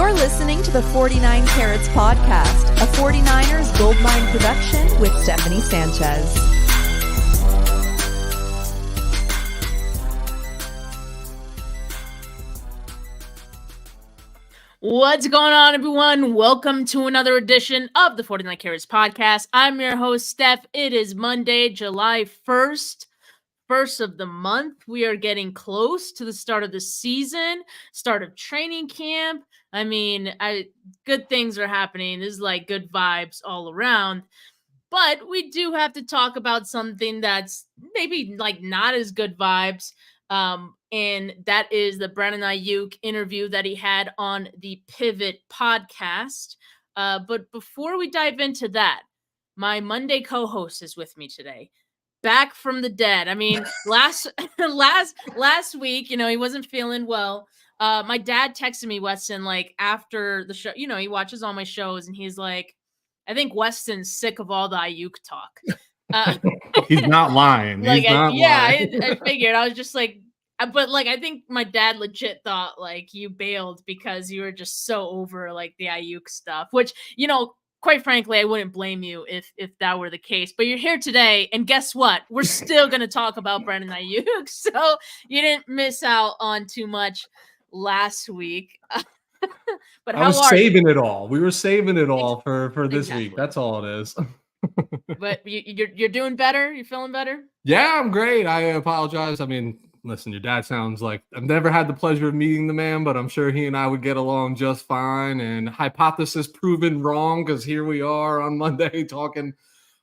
You're listening to the 49 Carats Podcast, a 49ers Goldmine production with Stephanie Sanchez. What's going on, everyone? Welcome to another edition of the 49 Carats Podcast. I'm your host, Steph. It is Monday, July 1st. First of the month. We are getting close to the start of the season, start of training camp. I mean, good things are happening. This is like good vibes all around. But we do have to talk about something that's maybe like not as good vibes. And that is the Brandon Aiyuk interview that he had on the Pivot podcast. But before we dive into that, my Monday co-host is with me today. Back from the dead. I mean, last week, he wasn't feeling well. My dad texted me, Weston, like after the show, he watches all my shows and he's like, I think Weston's sick of all the Aiyuk talk. He's not lying. Like, lying. I figured. I was just like, but like, I think my dad legit thought like you bailed because you were just so over like the Aiyuk stuff, which, quite frankly, I wouldn't blame you if that were the case. But you're here today, and guess what? We're still going to talk about Brandon Aiyuk, so you didn't miss out on too much last week. But I was saving it all. We were saving it all for this Exactly. week. That's all it is. But you're doing better? You're feeling better? Yeah, I'm great. I apologize. I mean, listen, your dad sounds like I've never had the pleasure of meeting the man, but I'm sure he and I would get along just fine. And hypothesis proven wrong because here we are on Monday talking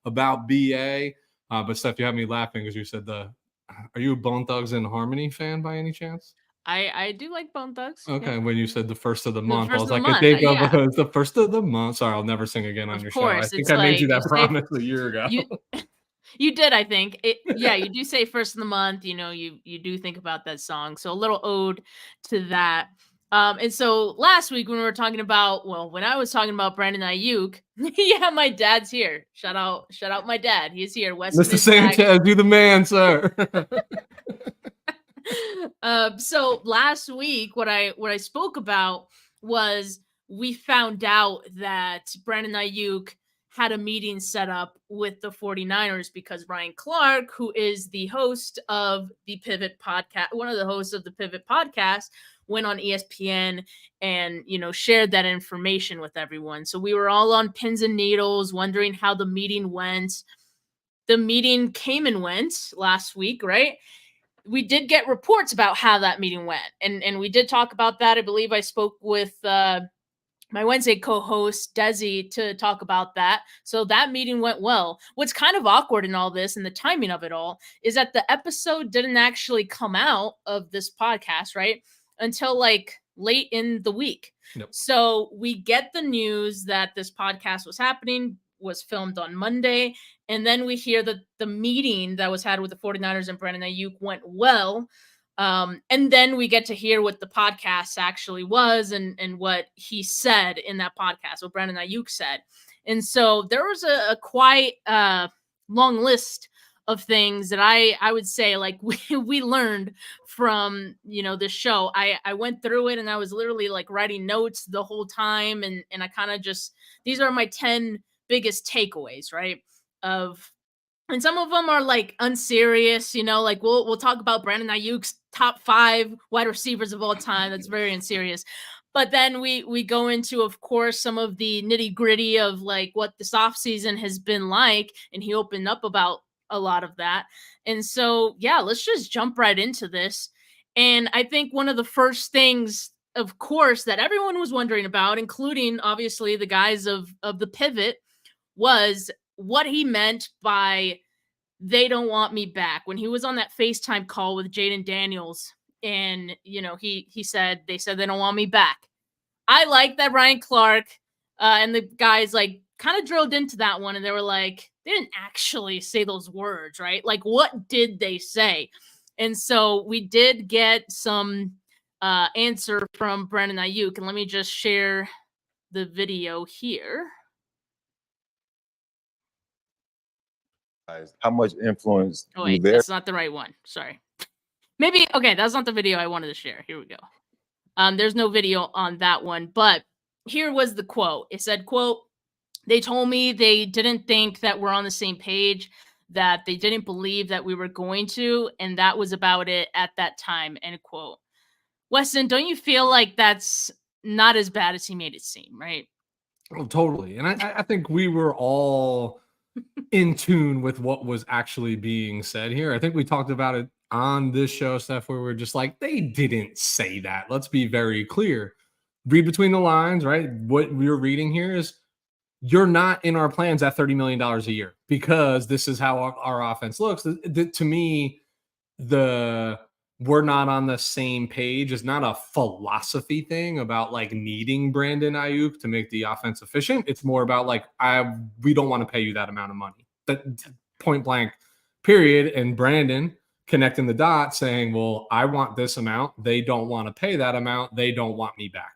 about BA. But Steph, you had me laughing because you said are you a Bone Thugs and Harmony fan by any chance? I do like Bone Thugs. Okay, yeah. When you said the first of the month, I was like, I think of it was the first of the month. Sorry, I'll never sing again on your show. I think I made you that promise a year ago. You did, I think. You do say first of the month, you do think about that song. So a little ode to that. And so last week when we were talking about, when I was talking about Brandon Aiyuk, yeah, my dad's here. Shout out my dad. He's here. Mr. Sanchez, you the man, sir. So last week, what I spoke about was we found out that Brandon Aiyuk had a meeting set up with the 49ers because Ryan Clark, who is the host of the Pivot podcast, one of the hosts of the Pivot podcast, went on ESPN and, shared that information with everyone. So we were all on pins and needles wondering how the meeting went. The meeting came and went last week, right? We did get reports about how that meeting went. And we did talk about that. I believe I spoke with my Wednesday co-host, Desi, to talk about that. So that meeting went well. What's kind of awkward in all this and the timing of it all is that the episode didn't actually come out of this podcast, right? Until like late in the week. Nope. So we get the news that this podcast was happening, was filmed on Monday. And then we hear that the meeting that was had with the 49ers and Brandon Aiyuk went well. And then we get to hear what the podcast actually was and what he said in that podcast, what Brandon Aiyuk said. And so there was a quite long list of things that I would say like we learned from, this show. I went through it and I was literally like writing notes the whole time. And I kind of just, these are my 10 biggest takeaways, right? And some of them are like unserious, like we'll talk about Brandon Aiyuk's top 5 wide receivers of all time. That's very unserious. But then we go into, of course, some of the nitty gritty of like what this offseason has been like. And he opened up about a lot of that. And so, yeah, let's just jump right into this. And I think one of the first things, of course, that everyone was wondering about, including obviously the guys of the Pivot, was what he meant by they don't want me back. When he was on that FaceTime call with Jaden Daniels and, he said, they said they don't want me back. I like that Ryan Clark and the guys like kind of drilled into that one and they were like, they didn't actually say those words, right? Like, what did they say? And so we did get some answer from Brandon Aiyuk. And let me just share the video here. How much influence? Oh, wait, that's not the right one. Sorry. Maybe, okay, that's not the video I wanted to share. Here we go. There's no video on that one, but here was the quote. It said, quote, "They told me they didn't think that we're on the same page, that they didn't believe that we were going to, and that was about it at that time," end quote. Weston, don't you feel like that's not as bad as he made it seem, right? Oh, totally. And I think we were all in tune with what was actually being said here. I think we talked about it on this show, Steph, where we're just like, they didn't say that. Let's be very clear. Read between the lines, right? What we're reading here is you're not in our plans at $30 million a year because this is how our offense looks. To me, the we're not on the same page is not a philosophy thing about like needing Brandon Aiyuk to make the offense efficient. It's more about like we don't want to pay you that amount of money. That point blank, period. And Brandon connecting the dots saying, well, I want this amount. They don't want to pay that amount. They don't want me back.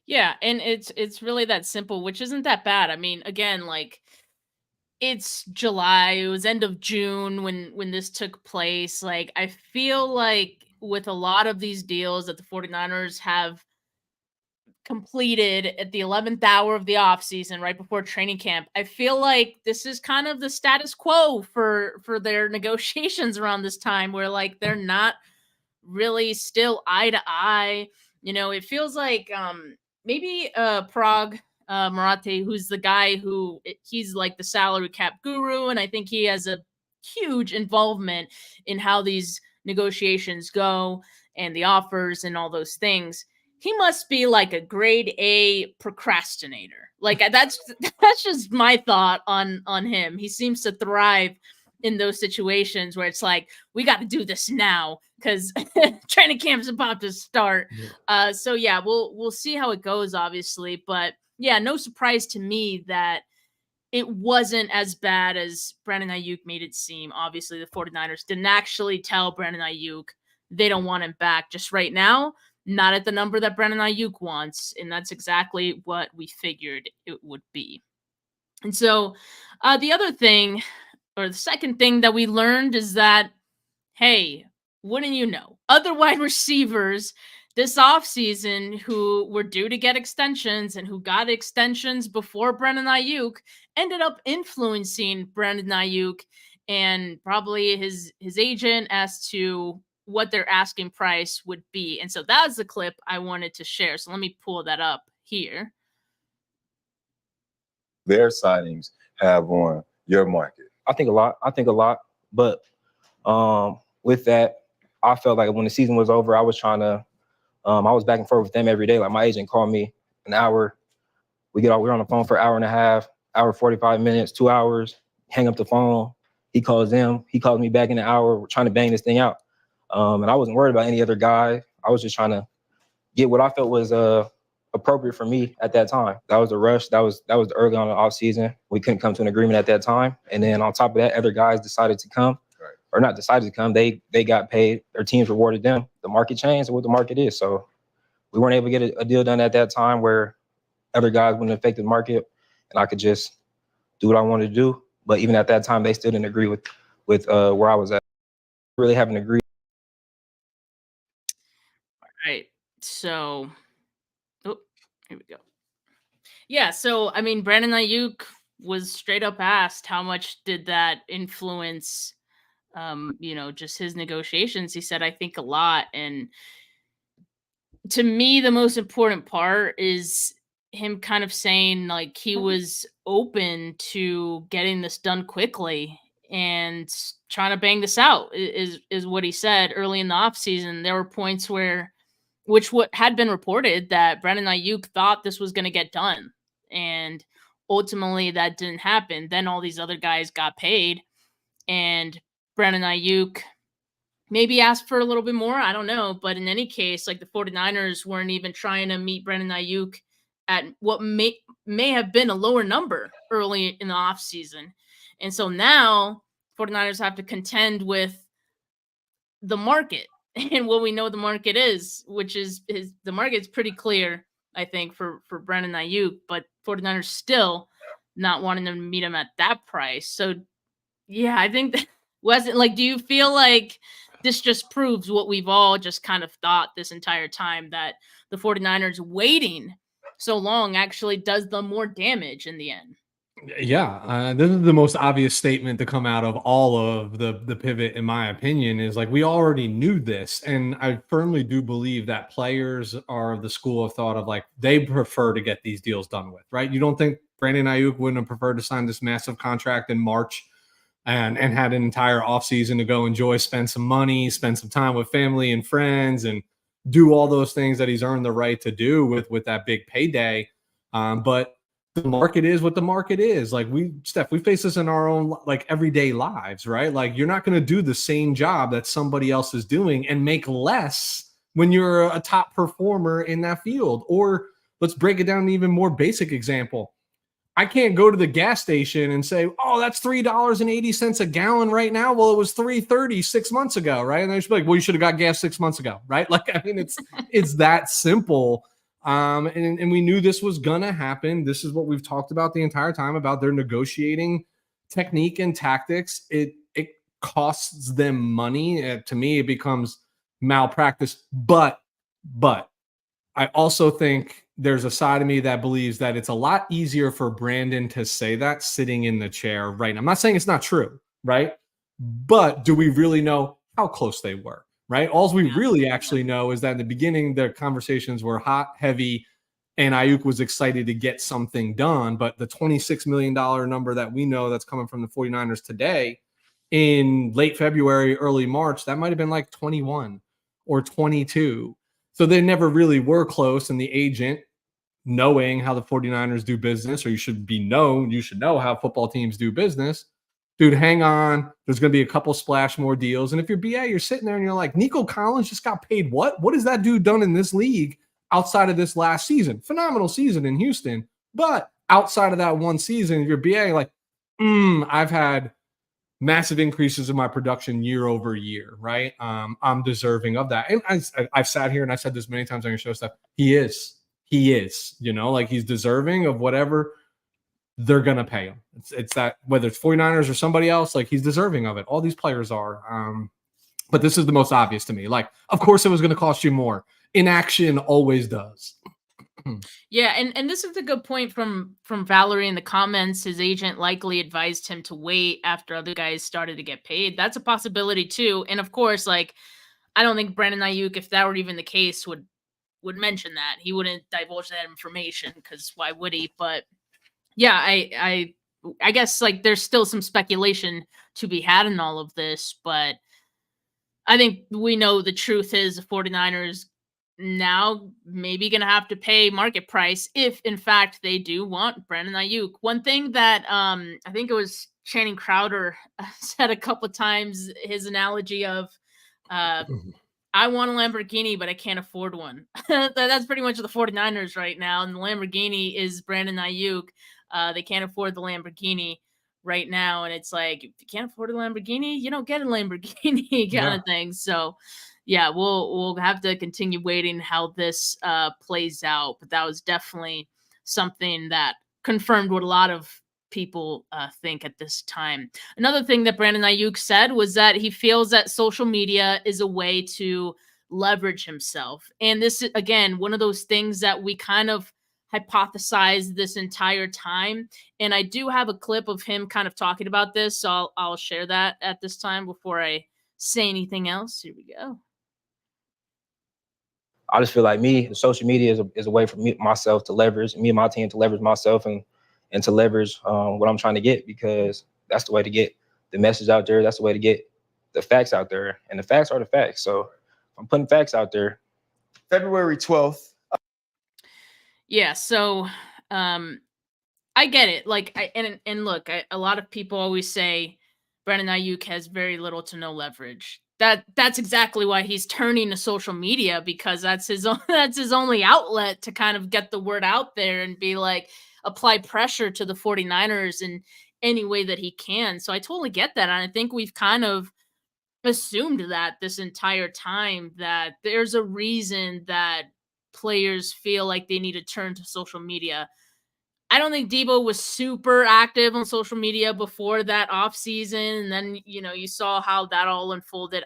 Yeah, and it's really that simple, which isn't that bad. I mean, again, like it's July, it was end of June when this took place. Like I feel like with a lot of these deals that the 49ers have completed at the 11th hour of the offseason right before training camp, I feel like this is kind of the status quo for their negotiations around this time, where like they're not really still eye to eye. You know, it feels like maybe Prague Marate, who's the guy he's like the salary cap guru, and I think he has a huge involvement in how these negotiations go and the offers and all those things. He must be like a grade A procrastinator. Like that's just my thought on him. He seems to thrive in those situations where it's like, we got to do this now because training camp's about to start. So yeah, we'll see how it goes, obviously. But yeah, no surprise to me that it wasn't as bad as Brandon Aiyuk made it seem. Obviously, the 49ers didn't actually tell Brandon Aiyuk they don't want him back just right now, not at the number that Brandon Aiyuk wants. And that's exactly what we figured it would be. And so the other thing, or the second thing that we learned is that, hey, wouldn't you know, other wide receivers this offseason who were due to get extensions and who got extensions before Brandon Aiyuk ended up influencing Brandon Aiyuk and probably his agent as to what their asking price would be. And so that was the clip I wanted to share. So let me pull that up here. Their signings have on your market? I think a lot. But with that, I felt like when the season was over, I was trying to, I was back and forth with them every day. Like my agent called me an hour. We're on the phone for an hour and a half, hour, 45 minutes, 2 hours, hang up the phone. He calls them. He calls me back in an hour. We're trying to bang this thing out. And I wasn't worried about any other guy. I was just trying to get what I felt was appropriate for me at that time. That was the rush. That was early on in the off season. We couldn't come to an agreement at that time. And then on top of that, other guys decided to come, or not decided to come. They got paid. Their teams rewarded them. The market changed what the market is. So we weren't able to get a deal done at that time where other guys wouldn't affect the market, and I could just do what I wanted to do. But even at that time, they still didn't agree with where I was at. Really haven't agreed. All right. So, oh, here we go. Yeah. So, I mean, Brandon Aiyuk was straight up asked how much did that influence, just his negotiations. He said, I think a lot. And to me, the most important part is him kind of saying like he was open to getting this done quickly and trying to bang this out is what he said early in the offseason. There were points where, what had been reported, that Brandon Aiyuk thought this was going to get done. And ultimately that didn't happen. Then all these other guys got paid and Brandon Aiyuk maybe asked for a little bit more. I don't know. But in any case, like the 49ers weren't even trying to meet Brandon Aiyuk at what may have been a lower number early in the offseason. And so now 49ers have to contend with the market and what we know the market is, which is the market's pretty clear, I think, for Brandon Aiyuk, but 49ers still not wanting them to meet him at that price. So yeah, I think that wasn't like, do you feel like this just proves what we've all just kind of thought this entire time, that the 49ers waiting so long actually does them more damage in the end. Yeah, this is the most obvious statement to come out of all of the pivot, in my opinion, is like we already knew this, and I firmly do believe that players are of the school of thought of like they prefer to get these deals done with, right? You don't think Brandon Aiyuk wouldn't have preferred to sign this massive contract in March and had an entire offseason to go enjoy, spend some money, spend some time with family and friends, and do all those things that he's earned the right to do with that big payday. But the market is what the market is. Like Steph, we face this in our own like everyday lives, right? Like you're not going to do the same job that somebody else is doing and make less when you're a top performer in that field. Or let's break it down to an even more basic example. I can't go to the gas station and say, oh, that's $3.80 a gallon right now. Well, it was $3.30 6 months ago, right? And they should be like, well, you should have got gas 6 months ago, right? Like, I mean, it's that simple. And we knew this was gonna happen. This is what we've talked about the entire time about their negotiating technique and tactics. It costs them money. To me, it becomes malpractice. But I also think there's a side of me that believes that it's a lot easier for Brandon to say that sitting in the chair right now. I'm not saying it's not true, right? But do we really know how close they were? Right. All we really actually know is that in the beginning, the conversations were hot, heavy, and Aiyuk was excited to get something done. But the $26 million number that we know that's coming from the 49ers today in late February, early March, that might have been like 21 or 22. So they never really were close. And the agent, knowing how the 49ers do business, or you should know how football teams do business. Dude, hang on. There's going to be a couple splash more deals. And if you're BA, you're sitting there and you're like, Nico Collins just got paid what? What has that dude done in this league outside of this last season? Phenomenal season in Houston. But outside of that one season, if you're BA, like, I've had massive increases in my production year over year, right? I'm deserving of that. And I've sat here and I said this many times on your show stuff. He is, like he's deserving of whatever they're going to pay him. It's that whether it's 49ers or somebody else, like he's deserving of it. All these players are. But this is the most obvious to me. Like, of course it was going to cost you more. Inaction always does. Yeah, and this is a good point from Valerie in the comments. His agent likely advised him to wait after other guys started to get paid. That's a possibility too. And of course, like I don't think Brandon Aiyuk, if that were even the case, would mention that. He wouldn't divulge that information because why would he? But yeah, I guess like there's still some speculation to be had in all of this, but I think we know the truth is the 49ers now maybe going to have to pay market price if in fact they do want Brandon Aiyuk. One thing that I think it was Channing Crowder said a couple of times, his analogy of I want a Lamborghini, but I can't afford one. That's pretty much the 49ers right now. And the Lamborghini is Brandon Aiyuk. They can't afford the Lamborghini right now. And it's like, if you can't afford a Lamborghini, you don't get a Lamborghini kind of thing. So yeah, we'll have to continue waiting how this plays out. But that was definitely something that confirmed what a lot of people think at this time. Another thing that Brandon Aiyuk said was that he feels that social media is a way to leverage himself. And this is, again, one of those things that we kind of hypothesized this entire time. And I do have a clip of him kind of talking about this. So I'll share that at this time before I say anything else. Here we go. I just feel like social media is a way for myself to leverage, me and my team to leverage myself and to leverage what I'm trying to get, because that's the way to get the message out there. That's the way to get the facts out there. And the facts are the facts. So if I'm putting facts out there. February 12th. Yeah. So I get it. Like, look, a lot of people always say Brandon Aiyuk has very little to no leverage. That's exactly why he's turning to social media, because that's his only outlet to kind of get the word out there and be like, apply pressure to the 49ers in any way that he can. So I totally get that. And I think we've kind of assumed that this entire time, that there's a reason that players feel like they need to turn to social media. I don't think Debo was super active on social media before that offseason. And then, you saw how that all unfolded.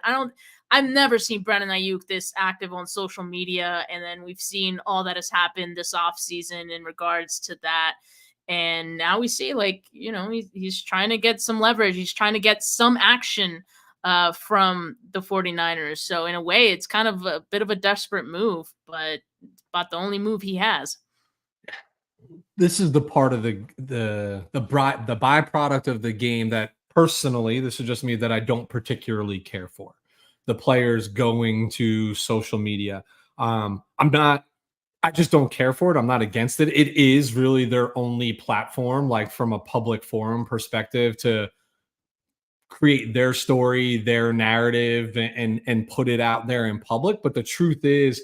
I've never seen Brandon Aiyuk this active on social media. And then we've seen all that has happened this offseason in regards to that. And now we see, he's trying to get some leverage. He's trying to get some action from the 49ers. So in a way, it's kind of a bit of a desperate move, but it's about the only move he has. This is the part of the byproduct of the game that personally, this is just me, that I don't particularly care for. The players going to social media. I just don't care for it. I'm not against it. It is really their only platform, like from a public forum perspective, to create their story, their narrative, and put it out there in public. But the truth is,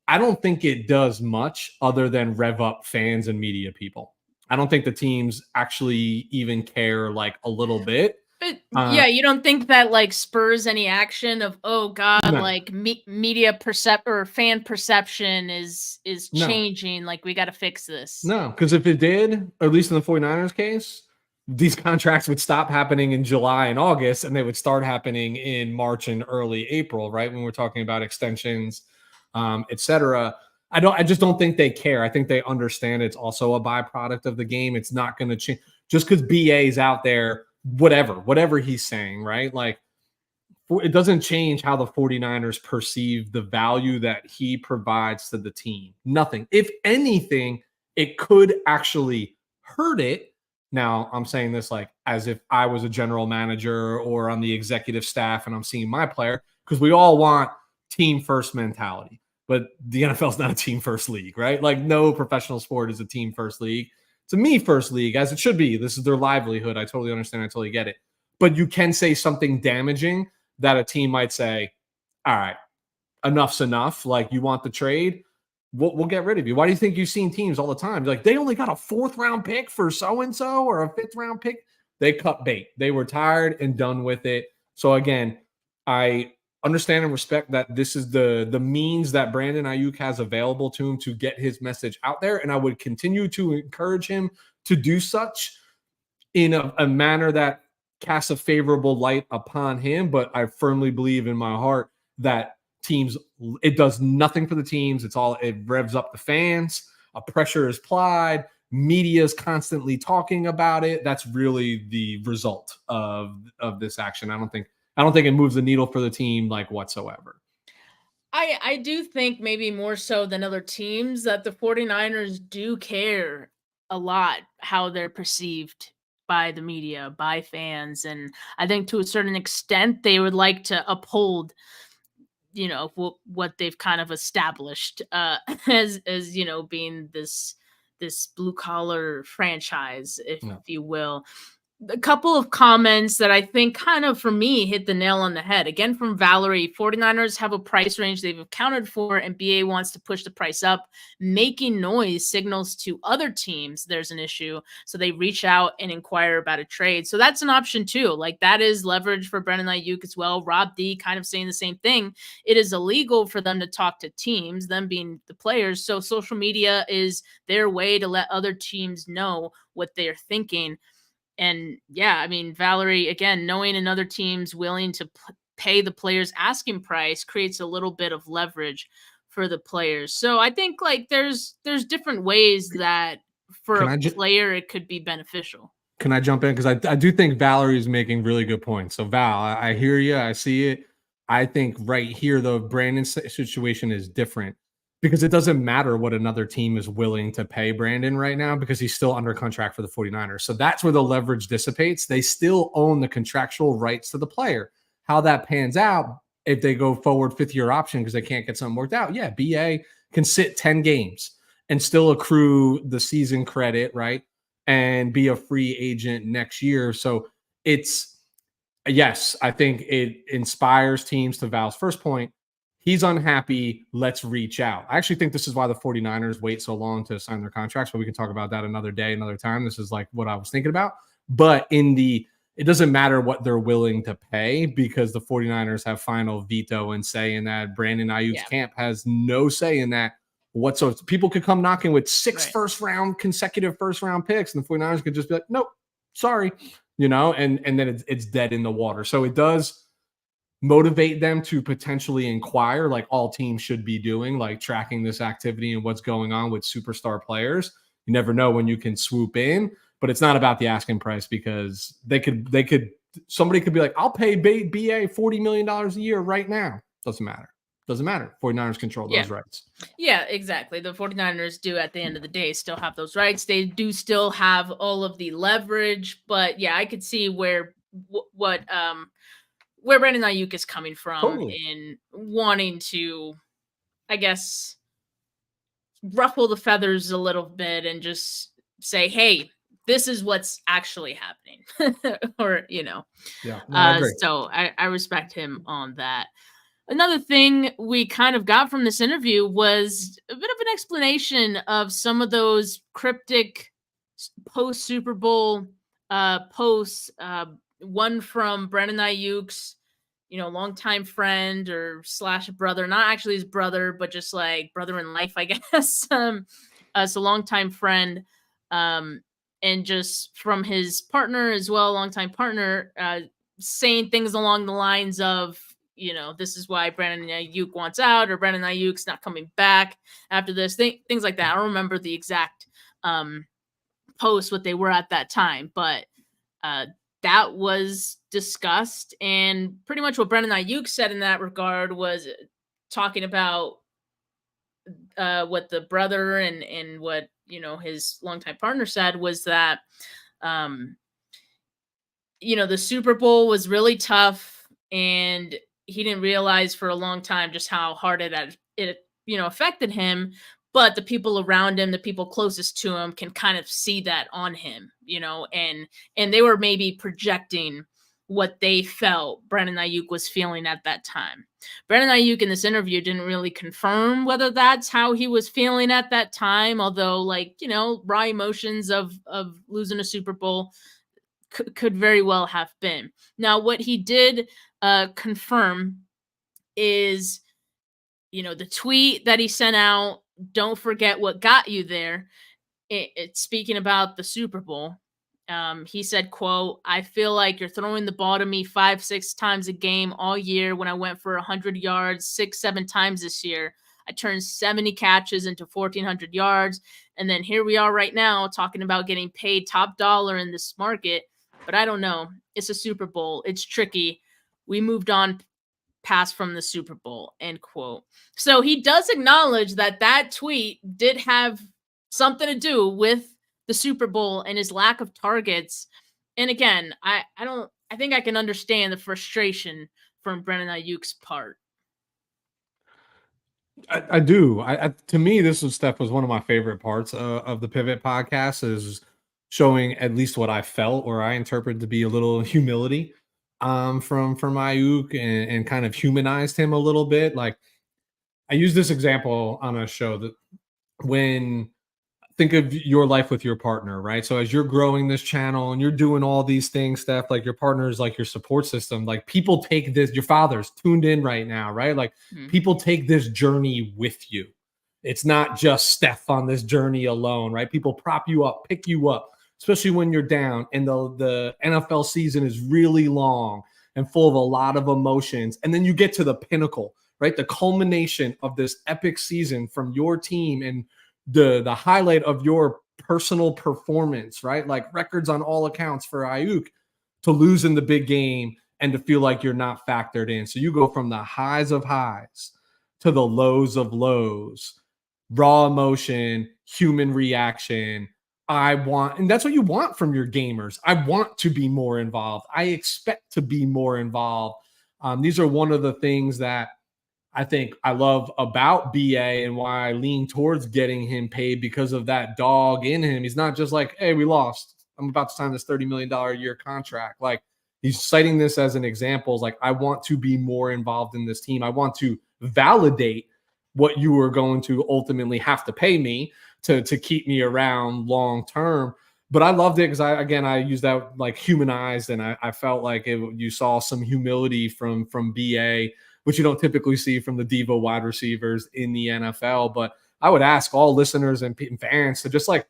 I don't think it does much other than rev up fans and media people. I don't think the teams actually even care like a little bit. But you don't think that spurs any action of, oh God, No. media or fan perception is changing. Like, we got to fix this. No, because if it did, or at least in the 49ers case, these contracts would stop happening in July and August, and they would start happening in March and early April, right? When we're talking about extensions, etc. I just don't think they care. I think they understand it's also a byproduct of the game. It's not going to change just because BA is out there, whatever he's saying, right? Like, it doesn't change how the 49ers perceive the value that he provides to the team. Nothing. If anything, it could actually hurt it. Now, I'm saying this like as if I was a general manager or on the executive staff and I'm seeing my player, because we all want team first mentality. But the NFL is not a team first league, right? Like, no professional sport is a team first league. It's a me first league, as it should be. This is their livelihood. I totally understand. I totally get it. But you can say something damaging that a team might say, all right, enough's enough. Like, you want the trade? We'll get rid of you. Why do you think you've seen teams all the time? Like, they only got a 4th round pick for so-and-so or a 5th round pick. They cut bait. They were tired and done with it. So again, I understand and respect that this is the means that Brandon Aiyuk has available to him to get his message out there. And I would continue to encourage him to do such in a manner that casts a favorable light upon him. But I firmly believe in my heart that teams, it does nothing for the teams. It revs up the fans. A pressure is applied. Media is constantly talking about it. That's really the result of this action. I don't think it moves the needle for the team like whatsoever. I do think maybe more so than other teams that the 49ers do care a lot how they're perceived by the media, by fans. And I think to a certain extent, they would like to uphold, what they've kind of established as being this blue collar franchise, if you will. A couple of comments that I think kind of, for me, hit the nail on the head. Again, from Valerie, 49ers have a price range they've accounted for, and BA wants to push the price up. Making noise signals to other teams there's an issue, so they reach out and inquire about a trade. So that's an option too. Like, that is leverage for Brandon Aiyuk as well. Rob D kind of saying the same thing. It is illegal for them to talk to teams, them being the players. So social media is their way to let other teams know what they're thinking. And yeah, I mean, Valerie, again, knowing another team's willing to pay the player's asking price creates a little bit of leverage for the players. So I think there's different ways that for a player it could be beneficial. Can I jump in? Because I do think Valerie is making really good points. So Val, I hear you. I see it. I think right here, though, Brandon's situation is different. Because it doesn't matter what another team is willing to pay Brandon right now because he's still under contract for the 49ers. So that's where the leverage dissipates. They still own the contractual rights to the player. How that pans out, if they go forward 5th-year option because they can't get something worked out, yeah, BA can sit 10 games and still accrue the season credit, right, and be a free agent next year. So yes, I think it inspires teams, to Val's first point. He's unhappy. Let's reach out. I actually think this is why the 49ers wait so long to sign their contracts, but we can talk about that another day, another time. This is like what I was thinking about. But it doesn't matter what they're willing to pay because the 49ers have final veto and say in that. Brandon Aiyuk's camp has no say in that. So people could come knocking with six Right. consecutive first round picks, and the 49ers could just be like, nope, sorry, and then it's dead in the water. So it does motivate them to potentially inquire, like all teams should be doing, like tracking this activity and what's going on with superstar players. You never know when you can swoop in, but it's not about the asking price, because somebody could be like, I'll pay BA $40 million a year right now. Doesn't matter. 49ers control those rights. Yeah, exactly. The 49ers do, at the end of the day, still have those rights. They do still have all of the leverage, but yeah, I could see where Brandon Aiyuk is coming from in wanting to, I guess, ruffle the feathers a little bit and just say, hey, this is what's actually happening. Or, Yeah, no, I agree. So I respect him on that. Another thing we kind of got from this interview was a bit of an explanation of some of those cryptic post Super Bowl posts. One from Brandon Aiyuk's, longtime friend or / brother, not actually his brother, but just like brother in life, I guess. So longtime friend, and just from his partner as well, longtime partner, saying things along the lines of, this is why Brandon Aiyuk wants out, or Brandon Aiyuk's not coming back after this, things like that. I don't remember the exact posts, what they were at that time, but that was discussed. And pretty much what Brandon Aiyuk said in that regard was talking about what the brother and what, his longtime partner said was that, the Super Bowl was really tough, and he didn't realize for a long time just how hard it affected him. But the people around him, the people closest to him, can kind of see that on him, and they were maybe projecting what they felt Brandon Aiyuk was feeling at that time. Brandon Aiyuk in this interview didn't really confirm whether that's how he was feeling at that time, although, raw emotions of losing a Super Bowl could very well have been. Now, what he did confirm is, the tweet that he sent out, don't forget what got you there. Speaking about the Super Bowl, he said, quote, I feel like you're throwing the ball to me 5-6 times a game all year when I went for 100 yards 6-7 times this year. I turned 70 catches into 1,400 yards. And then here we are right now talking about getting paid top dollar in this market. But I don't know. It's a Super Bowl. It's tricky. We moved on past from the Super Bowl, end quote. So he does acknowledge that tweet did have something to do with the Super Bowl and his lack of targets. And again, I think I can understand the frustration from Brandon Aiyuk's part. I do. To me, this was one of my favorite parts of the Pivot podcast, is showing at least what I felt, or I interpret to be a little humility from Aiyuk, and kind of humanized him a little bit. Like, I use this example on a show that think of your life with your partner, right? So as you're growing this channel and you're doing all these things, Steph, like your partner is like your support system. Like, people take this, your father's tuned in right now, right? Like, people take this journey with you. It's not just Steph on this journey alone, right? People prop you up, pick you up, especially when you're down, and the NFL season is really long and full of a lot of emotions. And then you get to the pinnacle, right? The culmination of this epic season from your team, and the highlight of your personal performance, right? Like, records on all accounts for Aiyuk, to lose in the big game and to feel like you're not factored in. So you go from the highs of highs to the lows of lows, raw emotion, human reaction. And that's what you want from your gamers. I want to be more involved. I expect to be more involved. These are one of the things that I think I love about BA, and why I lean towards getting him paid, because of that dog in him. He's not just like, hey, we lost, I'm about to sign this $30 million a year contract. Like, he's citing this as an example. Like, I want to be more involved in this team. I want to validate what you are going to ultimately have to pay me to keep me around long term. But I loved it because I used that, like, humanized, and I felt like you saw some humility from BA, which you don't typically see from the diva wide receivers in the NFL. But I would ask all listeners and fans to just like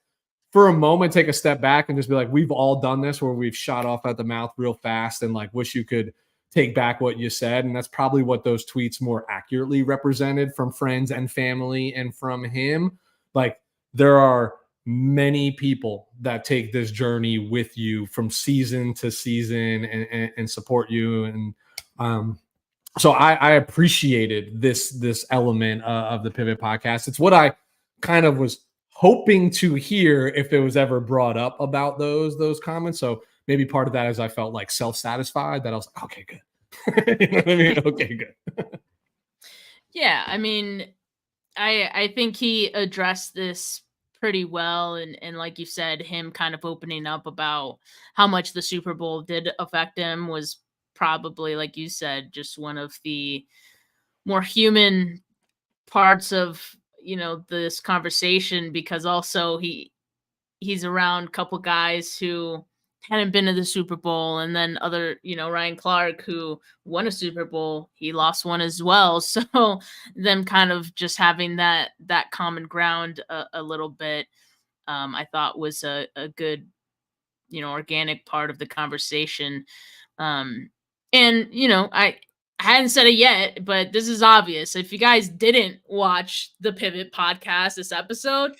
for a moment take a step back and just be like, we've all done this where we've shot off at the mouth real fast and like wish you could take back what you said. And that's probably what those tweets more accurately represented from friends and family and from him. Like there are many people that take this journey with you from season to season and support you. And so I appreciated this element of the Pivot podcast. It's what I kind of was hoping to hear if it was ever brought up about those comments. So maybe part of that is I felt like self-satisfied that I was like, okay, good. You know what I mean? Okay, good. Yeah, I mean, I think he addressed this pretty well, and like you said, him kind of opening up about how much the Super Bowl did affect him was probably, like you said, just one of the more human parts of this conversation, because also he's around a couple guys who hadn't been to the Super Bowl, and then other, Ryan Clark, who won a Super Bowl, he lost one as well. So them kind of just having that common ground a little bit, I thought was a good, organic part of the conversation. And I hadn't said it yet, but this is obvious. If you guys didn't watch the Pivot podcast, this episode,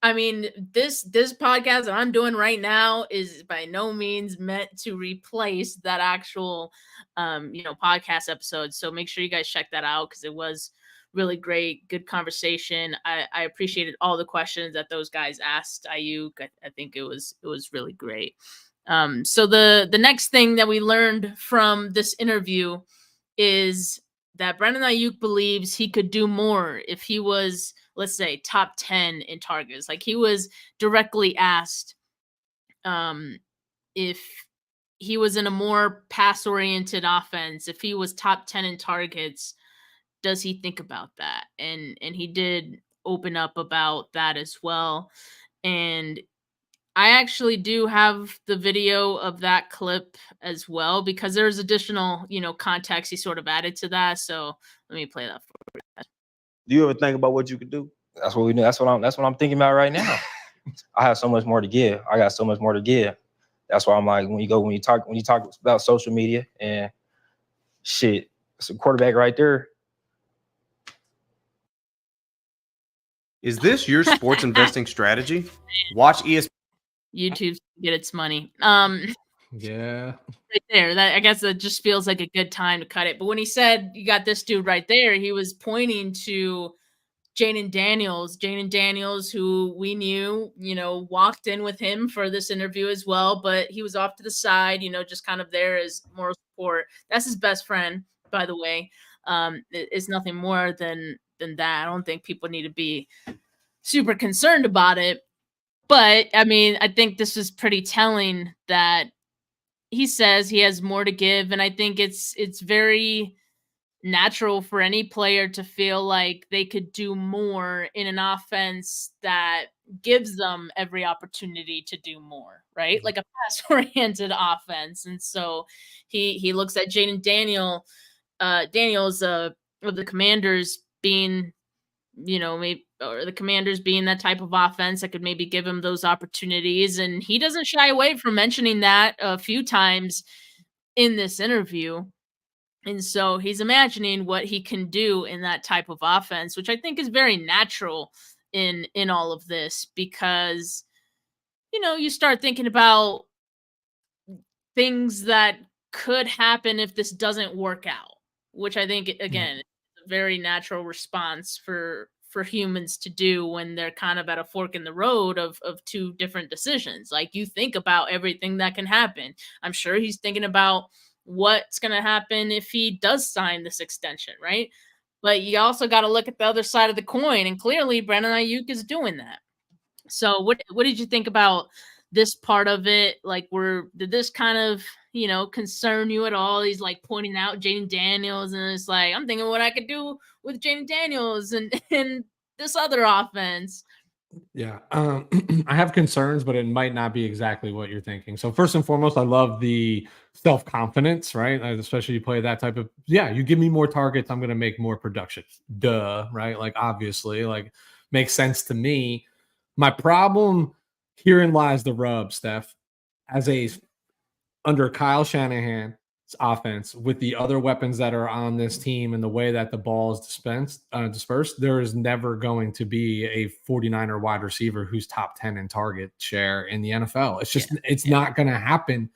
I mean, this podcast that I'm doing right now is by no means meant to replace that actual, podcast episode. So make sure you guys check that out because it was really great, good conversation. I appreciated all the questions that those guys asked Aiyuk. I think it was really great. So the next thing that we learned from this interview is that Brandon Aiyuk believes he could do more if he was, let's say, top 10 in targets. Like he was directly asked if he was in a more pass-oriented offense, if he was top 10 in targets, does he think about that? And he did open up about that as well. And I actually do have the video of that clip as well, because there's additional, context he sort of added to that. So let me play that for you. Do you ever think about what you could do? That's what we do. That's what I'm thinking about right now. I have so much more to give. I got so much more to give. That's why I'm like, when you talk about social media and shit, it's a quarterback right there. Is this your sports investing strategy? Watch ESPN. YouTube get its money. Yeah. Right there. That, I guess that just feels like a good time to cut it. But when he said you got this dude right there, he was pointing to Jaden Daniels, who we knew, walked in with him for this interview as well, but he was off to the side, just kind of there as moral support. That's his best friend, by the way. It's nothing more than that. I don't think people need to be super concerned about it. But I mean, I think this is pretty telling that he says he has more to give, and I think it's very natural for any player to feel like they could do more in an offense that gives them every opportunity to do more, right? Like a pass-oriented offense. And so he looks at Jaden Daniels of the Commanders being, maybe, or the Commanders being that type of offense that could maybe give him those opportunities. And he doesn't shy away from mentioning that a few times in this interview. And so he's imagining what he can do in that type of offense, which I think is very natural in all of this, because, you start thinking about things that could happen if this doesn't work out, which I think, again, is a very natural response for humans to do when they're kind of at a fork in the road of two different decisions. Like, you think about everything that can happen. I'm sure he's thinking about what's going to happen if he does sign this extension, right? But you also got to look at the other side of the coin, and clearly Brandon Aiyuk is doing that. So what did you think about this part of it? Like, did this kind of, concern you at all? He's like pointing out Jaden Daniels, and it's like, I'm thinking what I could do with Jaden Daniels and this other offense. Yeah. I have concerns, but it might not be exactly what you're thinking. So first and foremost, I love the self-confidence, right? Especially you play that type of, you give me more targets, I'm going to make more production. Duh, right? Like, obviously, like, makes sense to me. My problem herein lies the rub, Steph. As a under Kyle Shanahan's offense, with the other weapons that are on this team and the way that the ball is dispersed, there is never going to be a 49er wide receiver who's top 10 in target share in the NFL. It's just, it's not going to happen.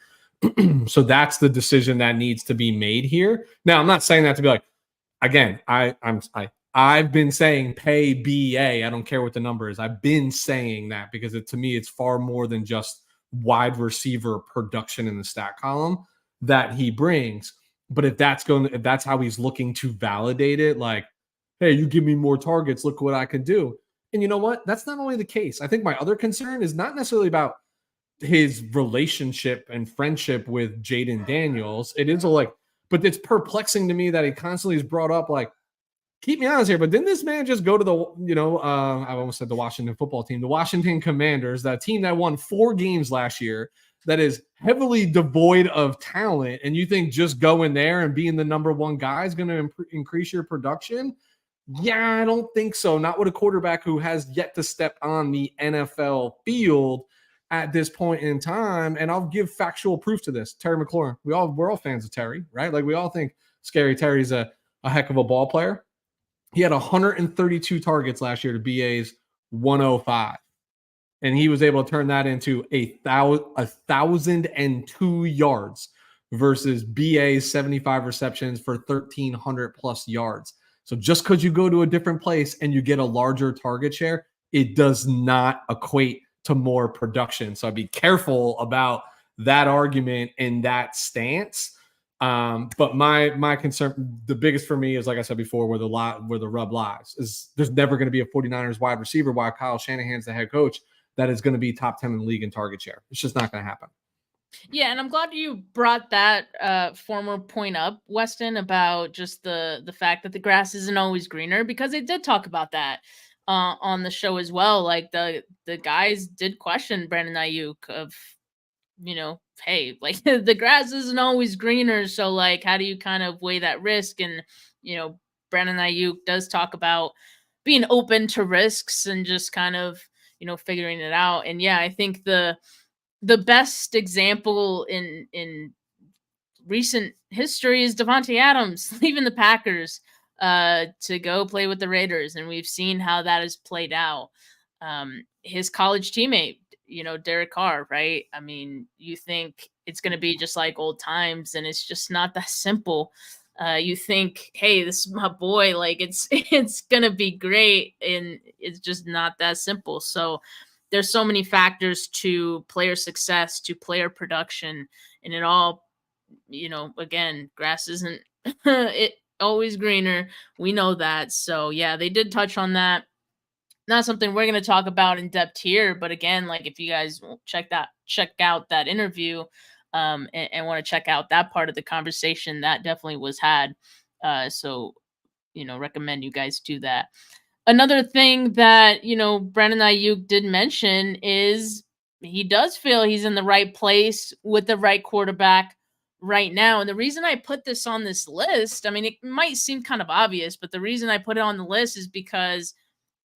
So that's the decision that needs to be made here. Now, I'm not saying that to be like, again, I've been saying pay BA. I don't care what the number is. I've been saying that because to me, it's far more than just wide receiver production in the stat column that he brings. But if that's how he's looking to validate it, like, hey, you give me more targets, look what I can do. And you know what? That's not only the case. I think my other concern is not necessarily about his relationship and friendship with Jaden Daniels. It is but it's perplexing to me that he constantly is brought up like, keep me honest here, but didn't this man just go to the, I almost said the Washington football team, the Washington Commanders, that team that won 4 games last year, that is heavily devoid of talent, and you think just going there and being the number 1 guy is going to increase your production? Yeah, I don't think so. Not with a quarterback who has yet to step on the NFL field at this point in time. And I'll give factual proof to this. Terry McLaurin, we're all fans of Terry, right? Like we all think Scary Terry's a heck of a ball player. He had 132 targets last year to BA's 105. And he was able to turn that into 1,002 yards versus BA's 75 receptions for 1,300 plus yards. So just because you go to a different place and you get a larger target share, it does not equate to more production. So I'd be careful about that argument and that stance. But my concern, the biggest for me is, like I said before, where the rub lies is there's never going to be a 49ers wide receiver while Kyle Shanahan's the head coach that is going to be top 10 in the league in target share. It's just not going to happen. Yeah, and I'm glad you brought that former point up, Weston, about just the fact that the grass isn't always greener, because they did talk about that on the show as well. Like the guys did question Brandon Aiyuk of, hey, like the grass isn't always greener. So like, how do you kind of weigh that risk? And, Brandon Aiyuk does talk about being open to risks and just kind of, figuring it out. And yeah, I think the best example in recent history is Devontae Adams leaving the Packers to go play with the Raiders. And we've seen how that has played out. His college teammate, Derek Carr, right? I mean, you think it's going to be just like old times, and it's just not that simple. You think, hey, this is my boy, like it's going to be great, and it's just not that simple. So there's so many factors to player success, to player production, and it all, again, grass isn't it always greener. We know that. So yeah, they did touch on that. Not something we're going to talk about in depth here, but again, like if you guys check out that interview and want to check out that part of the conversation, that definitely was had. So, recommend you guys do that. Another thing that, Brandon Aiyuk did mention is he does feel he's in the right place with the right quarterback right now. And the reason I put this on this list, I mean, it might seem kind of obvious, but the reason I put it on the list is because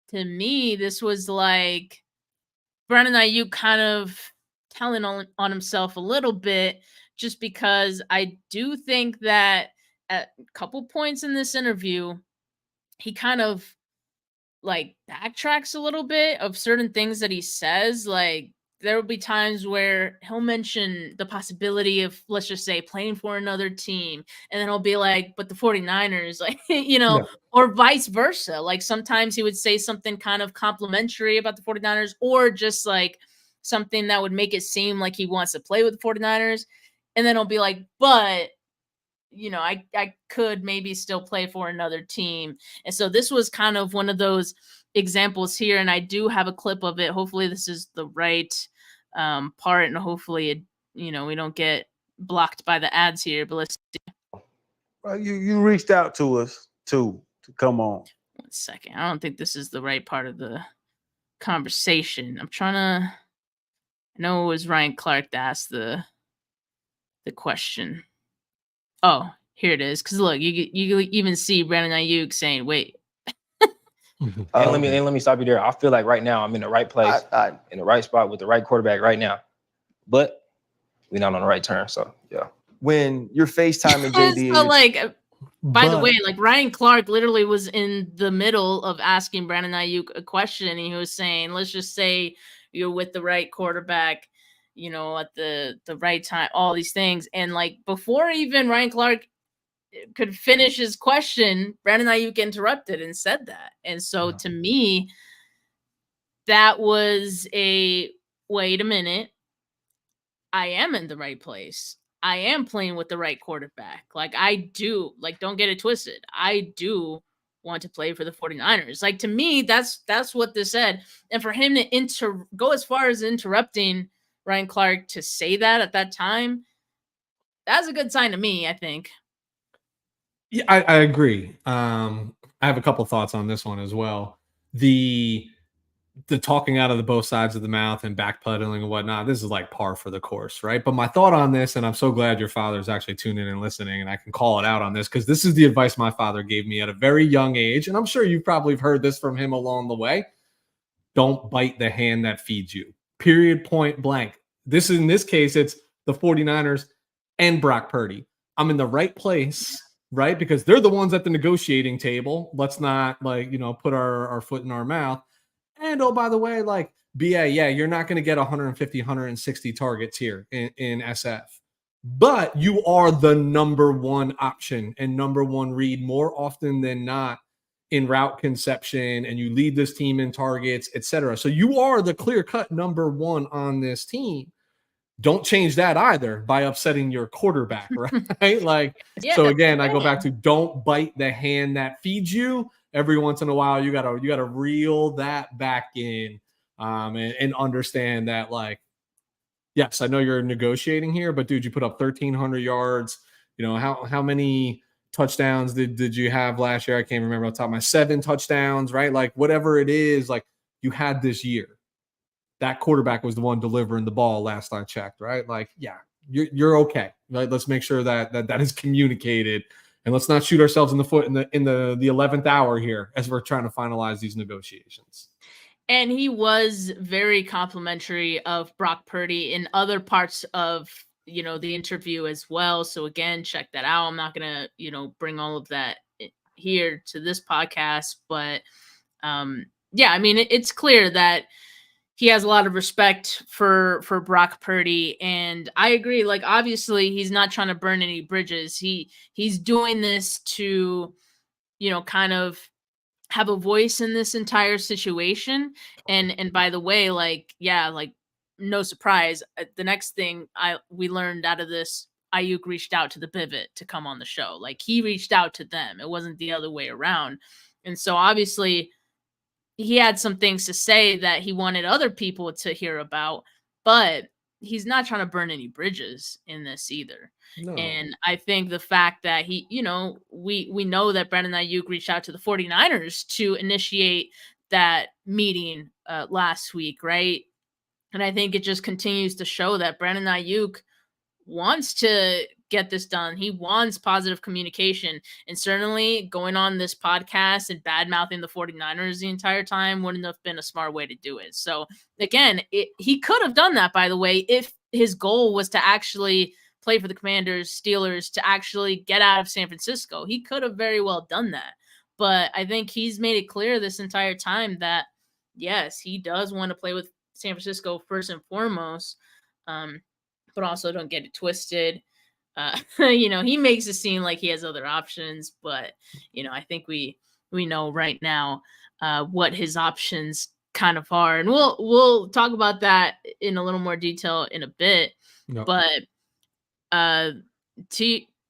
to me, this was like Brandon Aiyuk kind of telling on himself a little bit, just because I do think that at a couple points in this interview, he kind of like backtracks a little bit of certain things that he says. Like there will be times where he'll mention the possibility of, let's just say, playing for another team. And then he'll be like, but the 49ers, like, or vice versa. Like sometimes he would say something kind of complimentary about the 49ers, or just like something that would make it seem like he wants to play with the 49ers. And then he'll be like, but I could maybe still play for another team. And so this was kind of one of those examples here. And I do have a clip of it. Hopefully this is the right part, and hopefully it, we don't get blocked by the ads here, but let's see. Well, you reached out to us to come on. 1 second. I don't think this is the right part of the conversation. I'm trying to, I know it was Ryan Clark that asked the question. Oh, here it is. Because look, you even see Brandon Aiyuk saying, wait. Mhm. And let me stop you there. I feel like right now I'm in the right place, in the right spot with the right quarterback right now. But we're not on the right turn. So yeah. When you're FaceTiming JD, So like, by the But- way, like Ryan Clark literally was in the middle of asking Brandon Aiyuk a question, and he was saying, let's just say you're with the right quarterback, you know, at the right time, all these things. And like before even Ryan Clark could finish his question, Brandon Aiyuk interrupted and said that. And so Yeah. to me, that was a wait a minute. I am in the right place. I am playing with the right quarterback. Like I do, like don't get it twisted. I do want to play for the 49ers. Like to me, that's what this said. And for him to go as far as interrupting Ryan Clark to say that at that time, that's a good sign to me, I think. Yeah, I agree. I have a couple thoughts on this one as well. The talking out of the both sides of the mouth and backpedaling and whatnot, this is like par for the course, right? But my thought on this, and I'm so glad your father's actually tuning in and listening, and I can call it out on this, because this is the advice my father gave me at a very young age, and I'm sure you've probably heard this from him along the way. Don't bite the hand that feeds you. Period, point blank. In this case, it's the 49ers and Brock Purdy. I'm in the right place, right? Because they're the ones at the negotiating table. Let's not put our foot in our mouth. And oh, by the way, BA, yeah, you're not going to get 150, 160 targets here in SF. But you are the number one option and number one read more often than not in route conception, and you lead this team in targets, etc. So you are the clear-cut number one on this team. Don't change that either by upsetting your quarterback, right? So again, I go back to don't bite the hand that feeds you. Every once in a while, you gotta reel that back in, and understand that, yes, I know you're negotiating here, but dude, you put up 1,300 yards. You know, how many touchdowns did you have last year? I can't remember off the top of my 7 touchdowns, right? Like whatever it is, like you had this year. That quarterback was the one delivering the ball last I checked, right? Like, yeah, you're okay. Right? Let's make sure that is communicated, and let's not shoot ourselves in the foot in the 11th hour here as we're trying to finalize these negotiations. And he was very complimentary of Brock Purdy in other parts of, the interview as well. So again, check that out. I'm not going to, bring all of that here to this podcast, but yeah, I mean, it's clear that he has a lot of respect for Brock Purdy, and I agree. Like, obviously, he's not trying to burn any bridges. He's doing this to, kind of have a voice in this entire situation. And by the way, no surprise, the next thing we learned out of this, Aiyuk reached out to the Pivot to come on the show. Like he reached out to them. It wasn't the other way around. And so obviously he had some things to say that he wanted other people to hear about, but he's not trying to burn any bridges in this either. No. And I think the fact that we know that Brandon Aiyuk reached out to the 49ers to initiate that meeting last week, right? And I think it just continues to show that Brandon Aiyuk wants to get this done. He wants positive communication. And certainly going on this podcast and bad-mouthing the 49ers the entire time wouldn't have been a smart way to do it. So again, he could have done that, by the way, if his goal was to actually play for the Commanders, Steelers, to actually get out of San Francisco. He could have very well done that. But I think he's made it clear this entire time that, yes, he does want to play with San Francisco first and foremost. But also don't get it twisted. He makes it seem like he has other options, but I think we know right now what his options kind of are, and we'll talk about that in a little more detail in a bit. Yep. But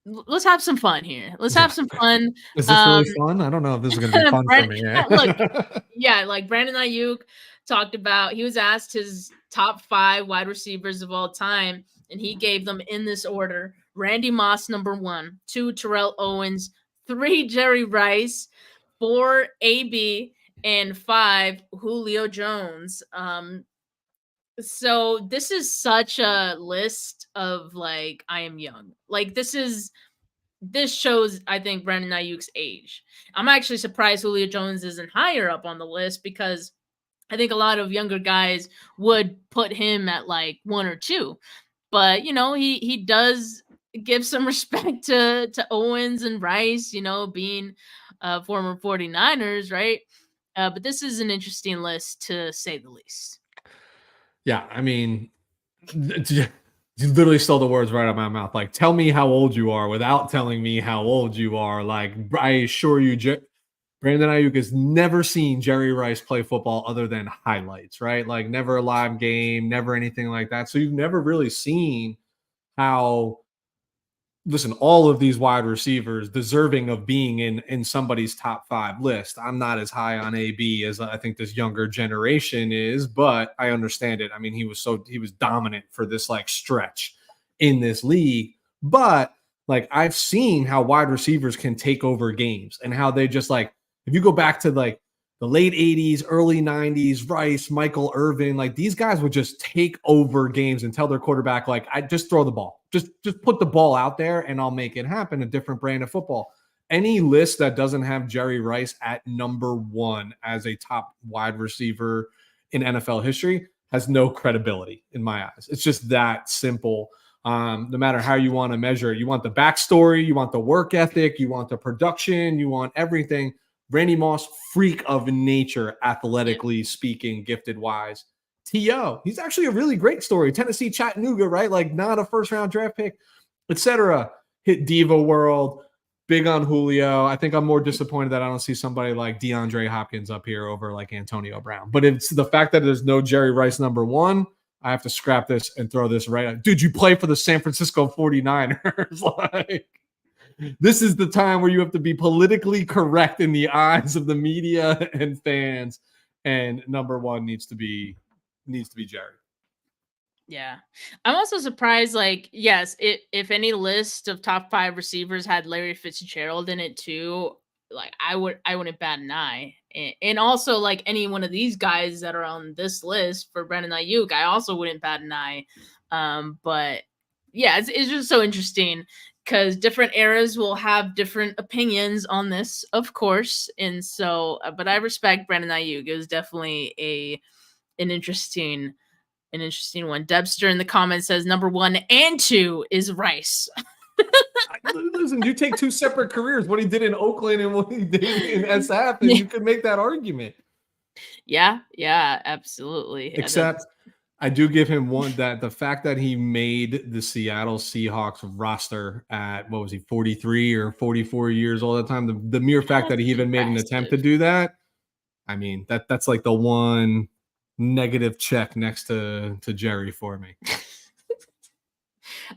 let's have some fun here. Let's have some fun. Is this really fun? I don't know if this is going to be fun for me. Look, yeah, like Brandon Aiyuk talked about, he was asked his top 5 wide receivers of all time, and he gave them in this order: Randy Moss, number 1, 2, Terrell Owens, 3, Jerry Rice, 4, AB, and 5, Julio Jones. So this is such a list of I am young. Like this is this shows, I think, Brandon Ayuk's age. I'm actually surprised Julio Jones isn't higher up on the list because I think a lot of younger guys would put him at like 1 or 2. But, he does give some respect to Owens and Rice, being former 49ers, right? But this is an interesting list to say the least. Yeah, I mean, you literally stole the words right out of my mouth. Like, tell me how old you are without telling me how old you are. Like, I assure you, Brandon Aiyuk has never seen Jerry Rice play football other than highlights, right? Like, never a live game, never anything like that. So you've never really seen how, listen, all of these wide receivers deserving of being in somebody's top 5 list. I'm not as high on AB as I think this younger generation is, but I understand it. I mean, he was dominant for this like stretch in this league, but like I've seen how wide receivers can take over games and how they just like, if you go back to like the late 80s, early 90s, Rice, Michael Irvin, like these guys would just take over games and tell their quarterback, like, I just throw the ball. Just put the ball out there and I'll make it happen. A different brand of football. Any list that doesn't have Jerry Rice at number 1 as a top wide receiver in NFL history has no credibility in my eyes. It's just that simple. No matter how you want to measure it, you want the backstory, you want the work ethic, you want the production, you want everything. Randy Moss, freak of nature, athletically speaking, gifted wise. T.O., he's actually a really great story. Tennessee, Chattanooga, right? Like not a first-round draft pick, etc. Hit Diva World, big on Julio. I think I'm more disappointed that I don't see somebody like DeAndre Hopkins up here over like Antonio Brown. But it's the fact that there's no Jerry Rice number 1. I have to scrap this and throw this right out. Dude, you play for the San Francisco 49ers. Like, this is the time where you have to be politically correct in the eyes of the media and fans. And number 1 needs to be Jerry. Yeah. I'm also surprised, like, yes, if any list of top 5 receivers had Larry Fitzgerald in it too, like I wouldn't bat an eye. And also like any one of these guys that are on this list for Brandon Aiyuk, I also wouldn't bat an eye. But yeah, it's just so interesting because different eras will have different opinions on this, of course. And so, but I respect Brandon Aiyuk. It was definitely an interesting one. Debster in the comments says number 1 and 2 is Rice. Listen, you take 2 separate careers, what he did in Oakland and what he did in SF, and you could make that argument. Yeah, absolutely. Except I do give him one that the fact that he made the Seattle Seahawks roster at, what was he, 43 or 44 years old at the time, the mere fact that he even made an attempt to do that, I mean, that's like the one negative check next to Jerry for me.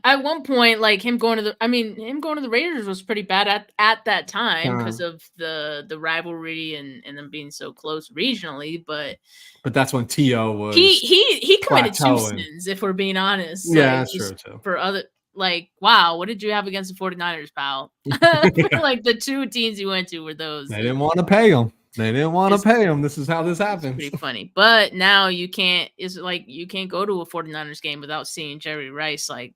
At one point, like him going to the Raiders was pretty bad at that time because of the rivalry and them being so close regionally. But that's when T.O. was he committed 2 plateauing. sins, if we're being honest. Yeah, like, that's true too. For other, like, wow, what did you have against the 49ers, pal? Yeah. Like the 2 teams you went to were those. They didn't want to pay him. This is how this happens. Pretty funny. But now you can't. It's like you can't go to a 49ers game without seeing Jerry Rice like